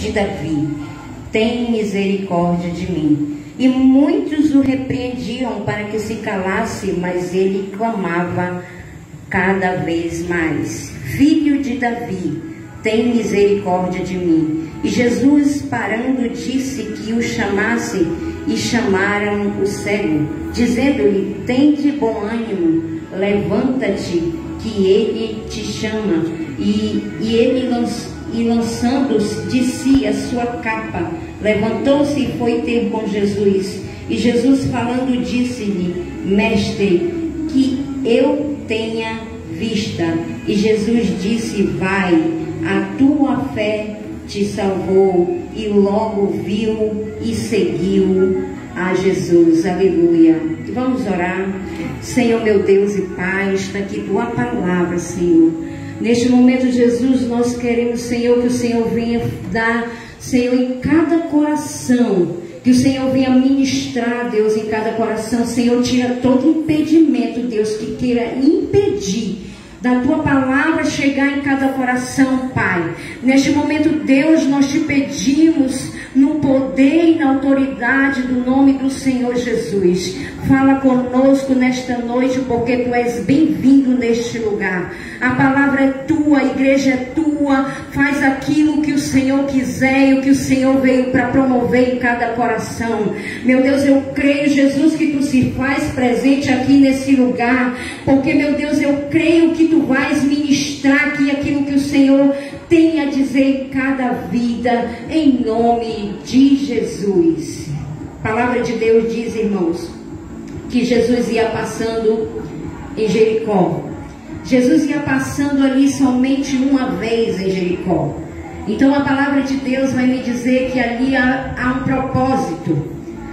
de Davi, tem misericórdia de mim. E muitos o repreendiam para que se calasse, mas ele clamava cada vez mais: Filho de Davi, tem misericórdia de mim. E Jesus, parando, disse que o chamasse, e chamaram o cego, dizendo-lhe: Tende bom ânimo, levanta-te, que ele te chama. E lançando de si a sua capa, levantou-se e foi ter com Jesus. E Jesus, falando, disse-lhe: Mestre, que eu tenha vista. E Jesus disse: Vai, a tua fé te salvou. E logo viu e seguiu a Jesus. Aleluia. Vamos orar. Senhor, meu Deus e Pai, está aqui tua palavra, Senhor. Neste momento, Jesus, nós queremos, Senhor, que o Senhor venha dar, Senhor, em cada coração, que o Senhor venha ministrar, Deus, em cada coração. Senhor, tira todo impedimento, Deus, que queira impedir da tua palavra chegar em cada coração, Pai. Neste momento, Deus, nós te pedimos, no poder e na autoridade do nome do Senhor Jesus, fala conosco nesta noite, porque tu és bem-vindo neste lugar. A palavra é tua, a igreja é tua. Faz aquilo que o Senhor quiser e o que o Senhor veio para promover em cada coração. Meu Deus, eu creio, Jesus, que tu se faz presente aqui nesse lugar, porque, meu Deus, eu creio que tu vais ministrar aqui aquilo que o Senhor tem a dizer em cada vida, em nome de Jesus. A palavra de Deus diz, irmãos, que Jesus ia passando em Jericó. Jesus ia passando ali somente uma vez em Jericó. Então a palavra de Deus vai me dizer que ali há um propósito.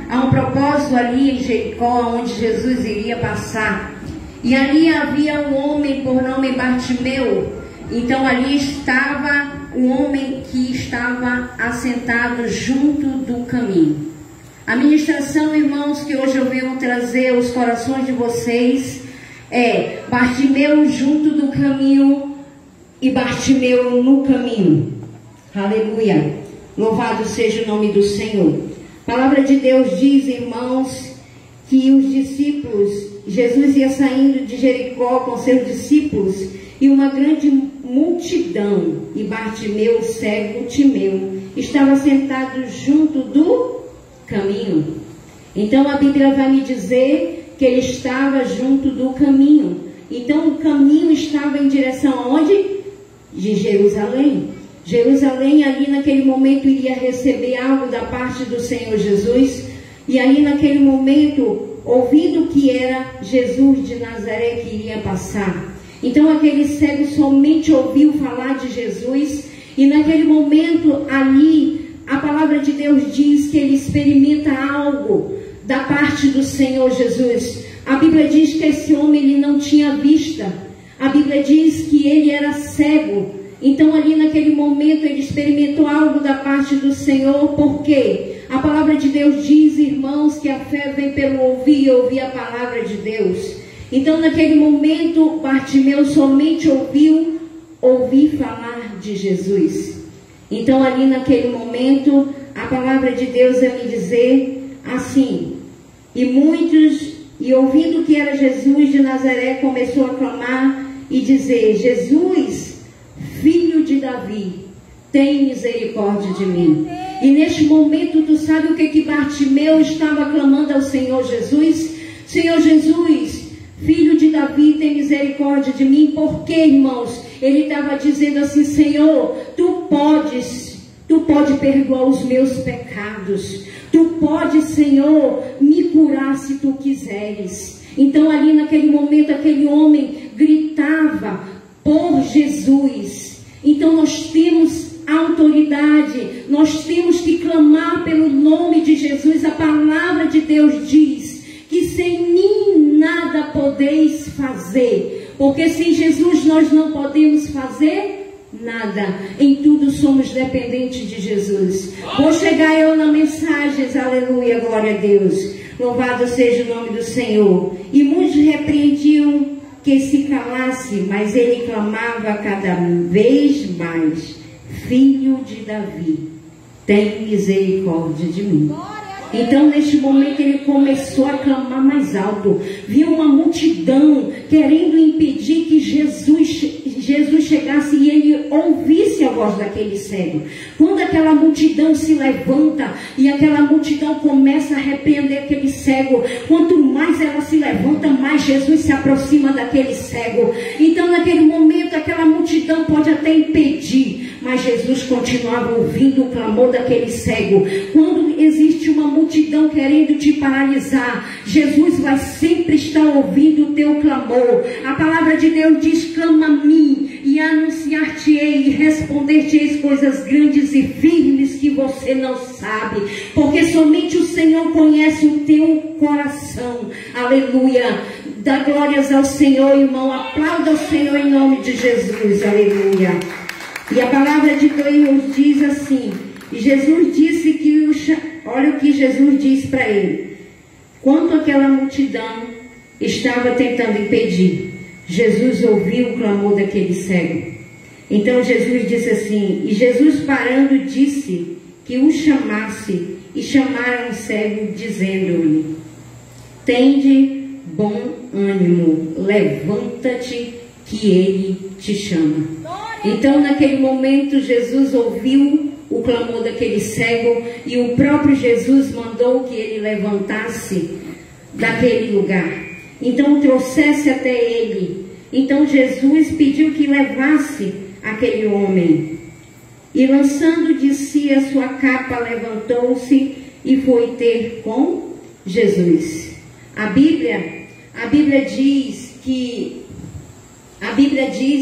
Há um propósito ali em Jericó, onde Jesus iria passar. E ali havia um homem por nome Bartimeu. Então ali estava um homem que estava assentado junto do caminho. A ministração, irmãos, que hoje eu venho trazer aos corações de vocês é Bartimeu junto do caminho e Bartimeu no caminho. Aleluia. Louvado seja o nome do Senhor. A palavra de Deus diz, irmãos, que os discípulos, Jesus ia saindo de Jericó com seus discípulos e uma grande multidão, e Bartimeu, cego Timeu, estava sentado junto do caminho. Então a Bíblia vai me dizer que ele estava junto do caminho. Então o caminho estava em direção aonde? De Jerusalém. Jerusalém ali naquele momento iria receber algo da parte do Senhor Jesus. E ali naquele momento, ouvindo que era Jesus de Nazaré que iria passar. Então aquele cego somente ouviu falar de Jesus. E naquele momento ali, a palavra de Deus diz que ele experimenta algo da parte do Senhor Jesus. A Bíblia diz que esse homem ele não tinha vista. A Bíblia diz que ele era cego. Então ali naquele momento ele experimentou algo da parte do Senhor. Por quê? A palavra de Deus diz, irmãos, que a fé vem pelo ouvir e ouvir a palavra de Deus. Então naquele momento Bartimeu somente ouvi falar de Jesus. Então ali naquele momento a palavra de Deus vai me dizer assim: e ouvindo que era Jesus de Nazaré, começou a clamar e dizer: Jesus, filho de Davi, tem misericórdia de mim. E neste momento tu sabe o que Bartimeu estava clamando ao Senhor Jesus? Senhor Jesus, filho de Davi, tem misericórdia de mim. Por quê, irmãos? Ele estava dizendo assim: Senhor, tu pode perdoar os meus pecados. Tu pode, Senhor, me curar se tu quiseres. Então ali naquele momento aquele homem gritava por Jesus. Então nós temos autoridade, nós temos que clamar pelo nome de Jesus. A palavra de Deus diz que sem mim nada podeis fazer, porque sem Jesus nós não podemos fazer nada. Em tudo somos dependentes de Jesus. Vou chegar eu na mensagem, aleluia, glória a Deus. Louvado seja o nome do Senhor. E muitos repreendiam que se calasse, mas ele clamava cada vez mais: Filho de Davi, tem misericórdia de mim. Então, neste momento, ele começou a clamar mais alto. Viu uma multidão querendo impedir que Jesus chegasse e ele ouvisse a voz daquele cego. Quando aquela multidão se levanta e aquela multidão começa a repreender aquele cego, quanto mais ela se levanta, mais Jesus se aproxima daquele cego. Então, naquele momento, aquela multidão pode até impedir, mas Jesus continuava ouvindo o clamor daquele cego. Quando existe uma multidão querendo te paralisar, Jesus vai sempre estar ouvindo o teu clamor. A palavra de Deus diz: clama a mim e anunciar-te-ei e responder-te-ei coisas grandes e firmes que você não sabe, porque somente o Senhor conhece o teu coração. Aleluia. Dá glórias ao Senhor, irmão. Aplauda o Senhor em nome de Jesus. Aleluia. E a palavra de Deus diz assim, e Jesus disse que olha o que Jesus diz para ele. Quando aquela multidão estava tentando impedir, Jesus ouviu o clamor daquele cego. Então Jesus disse assim, e Jesus parando disse que o chamasse, e chamaram o cego dizendo-lhe: tende bom ânimo, levanta-te que ele te chama. Então, naquele momento, Jesus ouviu o clamor daquele cego e o próprio Jesus mandou que ele levantasse daquele lugar. Então, trouxesse até ele. Então, Jesus pediu que levasse aquele homem. E, lançando de si a sua capa, levantou-se e foi ter com Jesus. A Bíblia diz,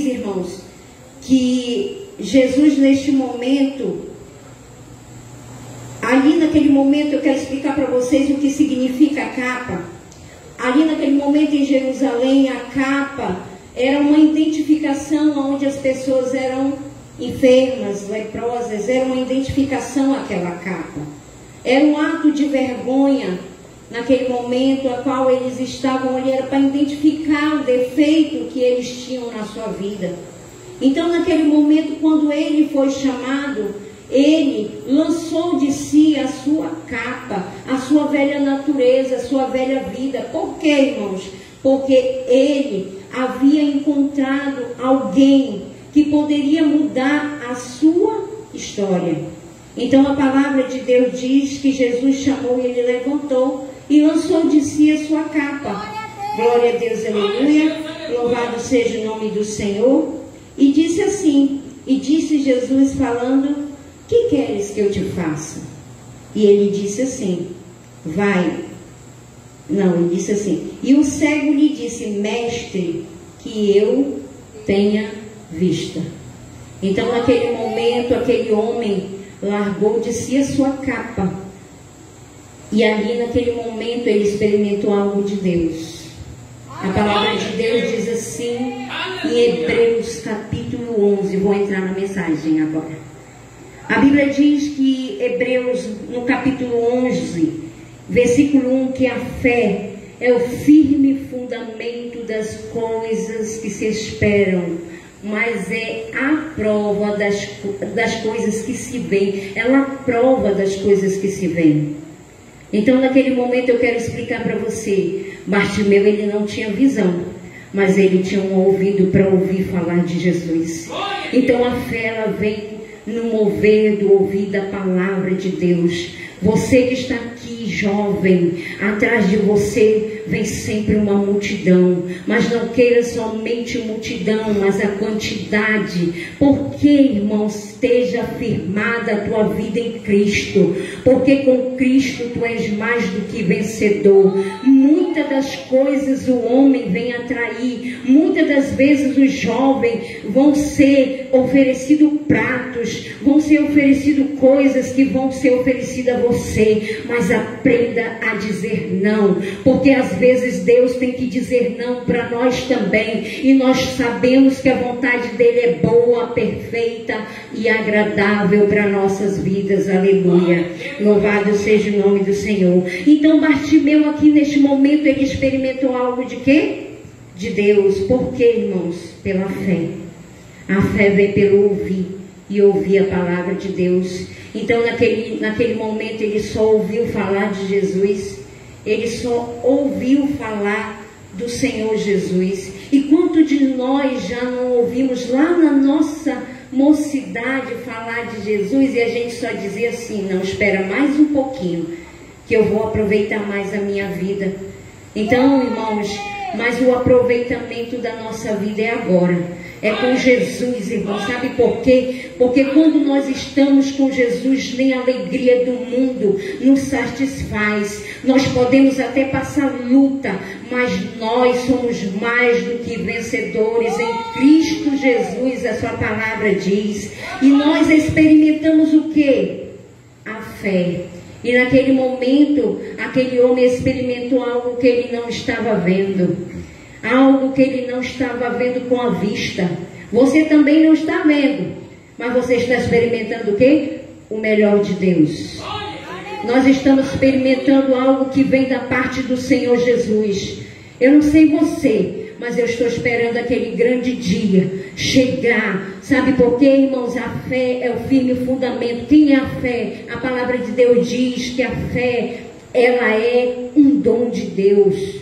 irmãos, que Jesus neste momento, ali naquele momento, eu quero explicar para vocês o que significa a capa. Ali naquele momento em Jerusalém, a capa era uma identificação onde as pessoas eram enfermas, leprosas, era uma identificação aquela capa. Era um ato de vergonha naquele momento a qual eles estavam ali, era para identificar o defeito que eles tinham na sua vida. Então, naquele momento, quando ele foi chamado, ele lançou de si a sua capa, a sua velha natureza, a sua velha vida. Por quê, irmãos? Porque ele havia encontrado alguém que poderia mudar a sua história. Então, a palavra de Deus diz que Jesus chamou e ele levantou e lançou de si a sua capa. Glória a Deus, aleluia. Louvado seja o nome do Senhor. E disse assim, e disse Jesus falando: que queres que eu te faça? E ele disse assim, ele disse assim, e o cego lhe disse: mestre, que eu tenha vista. Então, naquele momento, aquele homem largou de si a sua capa, e ali naquele momento ele experimentou algo de Deus. A palavra de Deus diz assim, em Hebreus capítulo 11, vou entrar na mensagem agora. A Bíblia diz que Hebreus, no capítulo 11, versículo 1, que a fé é o firme fundamento das coisas que se esperam, mas é a prova das coisas que se veem. Ela é a prova das coisas que se veem. Então, naquele momento, eu quero explicar para você. Bartimeu, ele não tinha visão, mas ele tinha um ouvido para ouvir falar de Jesus. Então, a fé, ela vem no mover do ouvir da palavra de Deus. Você que está aqui, jovem, atrás de você vem sempre uma multidão, mas não queira somente multidão, mas a quantidade. Porque, irmão, esteja firmada a tua vida em Cristo, porque com Cristo tu és mais do que vencedor. Muitas das coisas o homem vem atrair, muitas das vezes os jovens vão ser oferecidos pratos, vão ser oferecidos coisas que vão ser oferecidas a você, mas aprenda a dizer não, porque às vezes Deus tem que dizer não para nós também, e nós sabemos que a vontade dele é boa, perfeita e agradável para nossas vidas. Aleluia, louvado seja o nome do Senhor. Então Bartimeu aqui neste momento, ele experimentou algo de quê? De Deus. Por quê, irmãos? Pela fé. A fé vem pelo ouvir, e ouvir a palavra de Deus. Então naquele momento ele só ouviu falar de Jesus, ele só ouviu falar do Senhor Jesus. E quanto de nós já não ouvimos lá na nossa mocidade falar de Jesus e a gente só dizia assim: não, espera mais um pouquinho que eu vou aproveitar mais a minha vida. Então, irmãos, mas o aproveitamento da nossa vida é agora. É com Jesus, irmão. Sabe por quê? Porque quando nós estamos com Jesus, nem a alegria do mundo nos satisfaz. Nós podemos até passar luta, mas nós somos mais do que vencedores em Cristo Jesus, a sua palavra diz. E nós experimentamos o quê? A fé. E naquele momento, aquele homem experimentou algo que ele não estava vendo. Algo que ele não estava vendo com a vista. Você também não está vendo, mas você está experimentando o quê? O melhor de Deus. Nós estamos experimentando algo que vem da parte do Senhor Jesus. Eu não sei você, mas eu estou esperando aquele grande dia chegar. Sabe por quê, irmãos? A fé é o firme fundamento. Quem é a fé? A palavra de Deus diz que a fé, ela é um dom de Deus.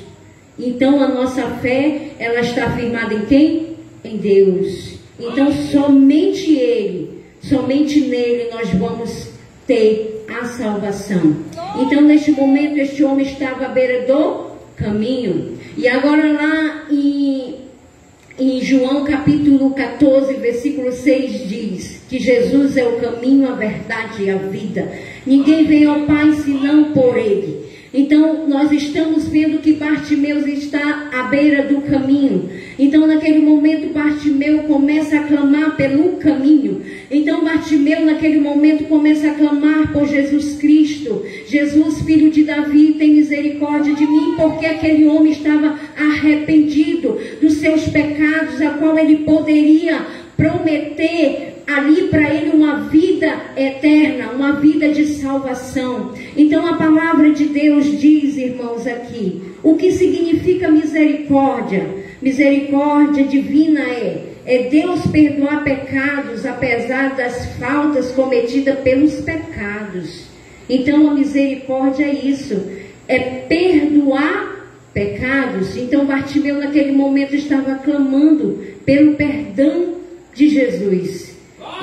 Então a nossa fé, ela está firmada em quem? Em Deus. Então somente Ele, somente nele nós vamos ter a salvação. Então neste momento este homem estava à beira do caminho. E agora lá em João capítulo 14, versículo 6 diz que Jesus é o caminho, a verdade e a vida. Ninguém vem ao Pai senão por Ele. Então nós estamos vendo que Bartimeu está à beira do caminho. Então naquele momento Bartimeu começa a clamar pelo caminho. Então Bartimeu naquele momento começa a clamar por Jesus Cristo. Jesus, filho de Davi, tem misericórdia de mim, porque aquele homem estava arrependido dos seus pecados, a qual ele poderia prometer ali para ele uma vida eterna, uma vida de salvação. Então a palavra de Deus diz, irmãos, aqui, o que significa misericórdia? Misericórdia divina é Deus perdoar pecados, apesar das faltas cometidas pelos pecados. Então a misericórdia é isso, é perdoar pecados. Então Bartimeu naquele momento estava clamando pelo perdão de Jesus.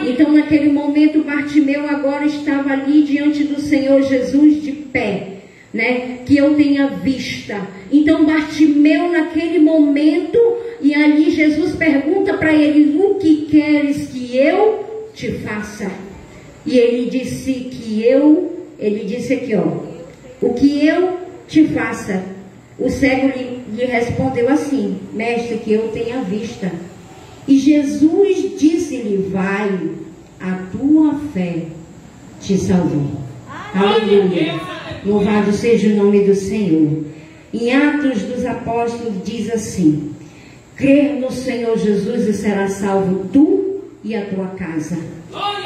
Então naquele momento Bartimeu agora estava ali diante do Senhor Jesus de pé, né? Que eu tenha vista. Então Bartimeu naquele momento, e ali Jesus pergunta para ele: o que queres que eu te faça? E ele disse ele disse aqui, ó, o que eu te faça? O cego lhe respondeu assim: mestre, que eu tenha vista. E Jesus disse-lhe: vai, a tua fé te salvou. Aleluia. Louvado seja o nome do Senhor. Em Atos dos Apóstolos diz assim: crer no Senhor Jesus e será salvo tu e a tua casa.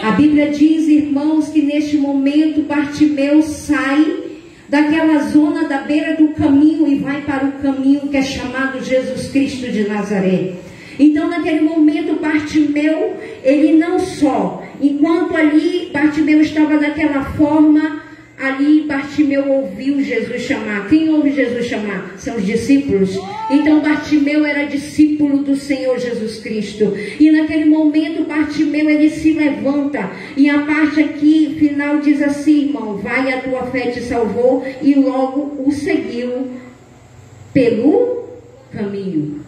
A Bíblia diz, irmãos, que neste momento Bartimeu sai daquela zona da beira do caminho e vai para o caminho que é chamado Jesus Cristo de Nazaré. Então naquele momento Bartimeu, ele não só, enquanto ali Bartimeu estava daquela forma, ali Bartimeu ouviu Jesus chamar. Quem ouve Jesus chamar? São os discípulos. Então Bartimeu era discípulo do Senhor Jesus Cristo. E naquele momento Bartimeu, ele se levanta. E a parte aqui final diz assim, irmão: vai, a tua fé te salvou. E logo o seguiu pelo caminho.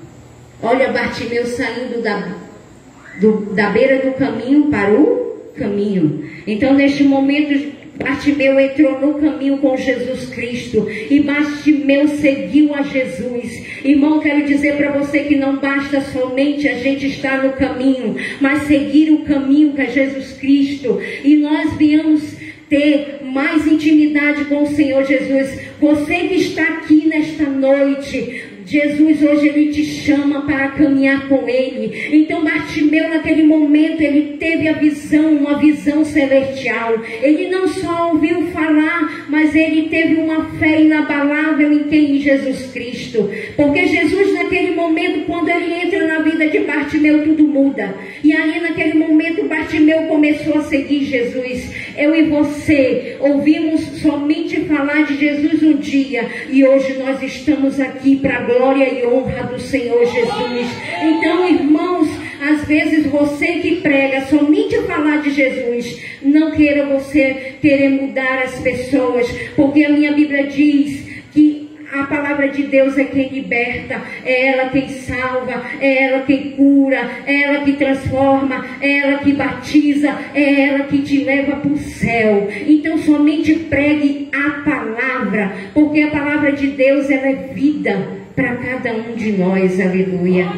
Olha Bartimeu saindo da beira do caminho para o caminho. Então neste momento Bartimeu entrou no caminho com Jesus Cristo. E Bartimeu seguiu a Jesus. Irmão, quero dizer para você que não basta somente a gente estar no caminho, mas seguir o caminho que é Jesus Cristo. E nós viemos ter mais intimidade com o Senhor Jesus. Você que está aqui nesta noite, Jesus hoje ele te chama para caminhar com ele. Então Bartimeu naquele momento ele teve a visão, uma visão celestial. Ele não só ouviu falar, mas ele teve uma fé inabalável em quem? Em Jesus Cristo. Porque Jesus naquele momento, quando ele entra na vida de Bartimeu, tudo muda. E aí naquele momento Bartimeu começou a seguir Jesus. Eu e você ouvimos somente falar de Jesus um dia, e hoje nós estamos aqui para a glória e honra do Senhor Jesus. Então, irmãos, às vezes você que prega somente falar de Jesus, não queira você querer mudar as pessoas, porque a minha Bíblia diz que a palavra de Deus é quem liberta, é ela quem salva, é ela quem cura, é ela que transforma, é ela que batiza, é ela que te leva para o céu. Então somente pregue a palavra, porque a palavra de Deus, ela é vida para cada um de nós, aleluia.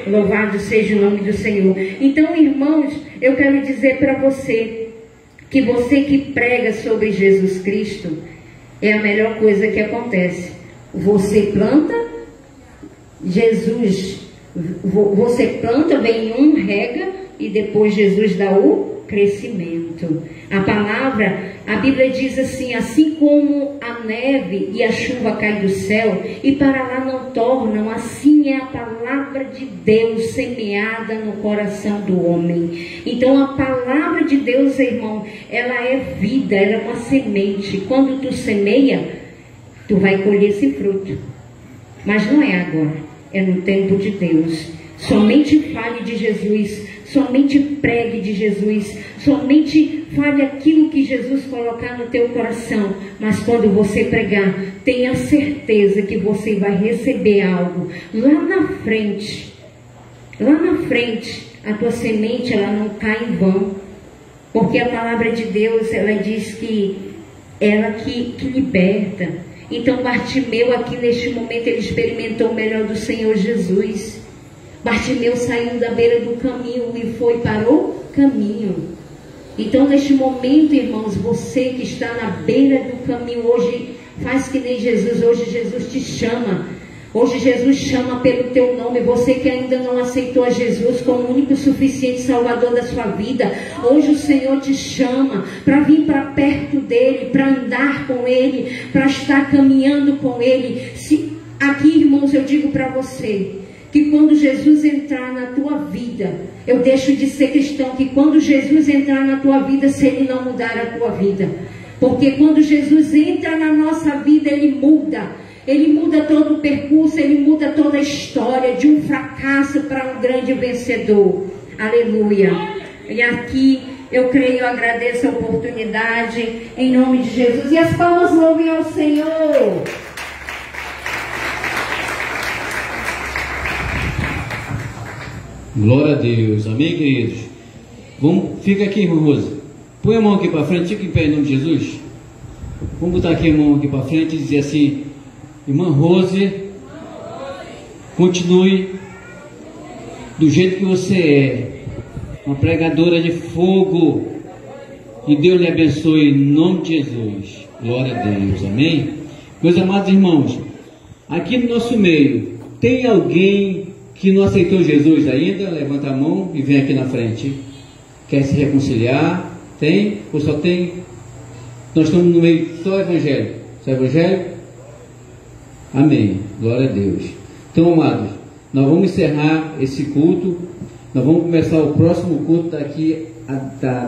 Louvado seja o nome do Senhor. Então, irmãos, eu quero dizer para você que prega sobre Jesus Cristo é a melhor coisa que acontece. Você planta, você planta, vem um, rega, e depois Jesus dá o crescimento. A palavra, a Bíblia diz assim: assim como a neve e a chuva cai do céu e para lá não tornam, assim é a palavra de Deus semeada no coração do homem. Então a palavra de Deus, irmão, ela é vida, ela é uma semente. Quando tu semeia, tu vai colher esse fruto. Mas não é agora, é no tempo de Deus. Somente fale de Jesus, somente pregue de Jesus, somente fale aquilo que Jesus colocar no teu coração. Mas quando você pregar, tenha certeza que você vai receber algo lá na frente. Lá na frente, a tua semente, ela não cai em vão, porque a palavra de Deus, ela diz que ela que liberta. Então Bartimeu aqui neste momento, ele experimentou o melhor do Senhor Jesus. Bartimeu saiu da beira do caminho e foi para o caminho. Então neste momento, irmãos, você que está na beira do caminho, hoje faz que nem Jesus. Hoje Jesus te chama. Hoje Jesus chama pelo teu nome. Você que ainda não aceitou a Jesus como o único e suficiente Salvador da sua vida, hoje o Senhor te chama para vir para perto dele, para andar com ele, para estar caminhando com ele. Aqui, irmãos, eu digo para você que quando Jesus entrar na tua vida, eu deixo de ser cristão, que quando Jesus entrar na tua vida, se ele não mudar a tua vida, porque quando Jesus entra na nossa vida, ele muda. Ele muda todo o percurso, ele muda toda a história, de um fracasso para um grande vencedor. Aleluia. E aqui eu creio, eu agradeço a oportunidade, em nome de Jesus. E as palmas louvem ao Senhor. Glória a Deus. Amém, queridos? Fica aqui, irmã Rose. Põe a mão aqui para frente, fica em pé em nome de Jesus. Vamos botar aqui a mão aqui para frente e dizer assim: irmã Rose, continue do jeito que você é, uma pregadora de fogo, e Deus lhe abençoe em nome de Jesus. Glória a Deus, amém? Meus amados irmãos, aqui no nosso meio, tem alguém que não aceitou Jesus ainda? Levanta a mão e vem aqui na frente. Quer se reconciliar? Tem? Ou só tem? Nós estamos no meio só evangélico. Só evangélico? Amém. Glória a Deus. Então, amados, nós vamos encerrar esse culto. Nós vamos começar o próximo culto daqui a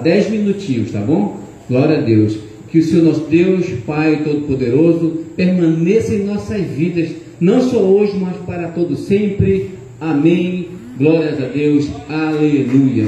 10 minutinhos, tá bom? Glória a Deus. Que o Senhor nosso Deus, Pai Todo-Poderoso, permaneça em nossas vidas, não só hoje, mas para todo sempre. Amém. Glórias a Deus. Aleluia.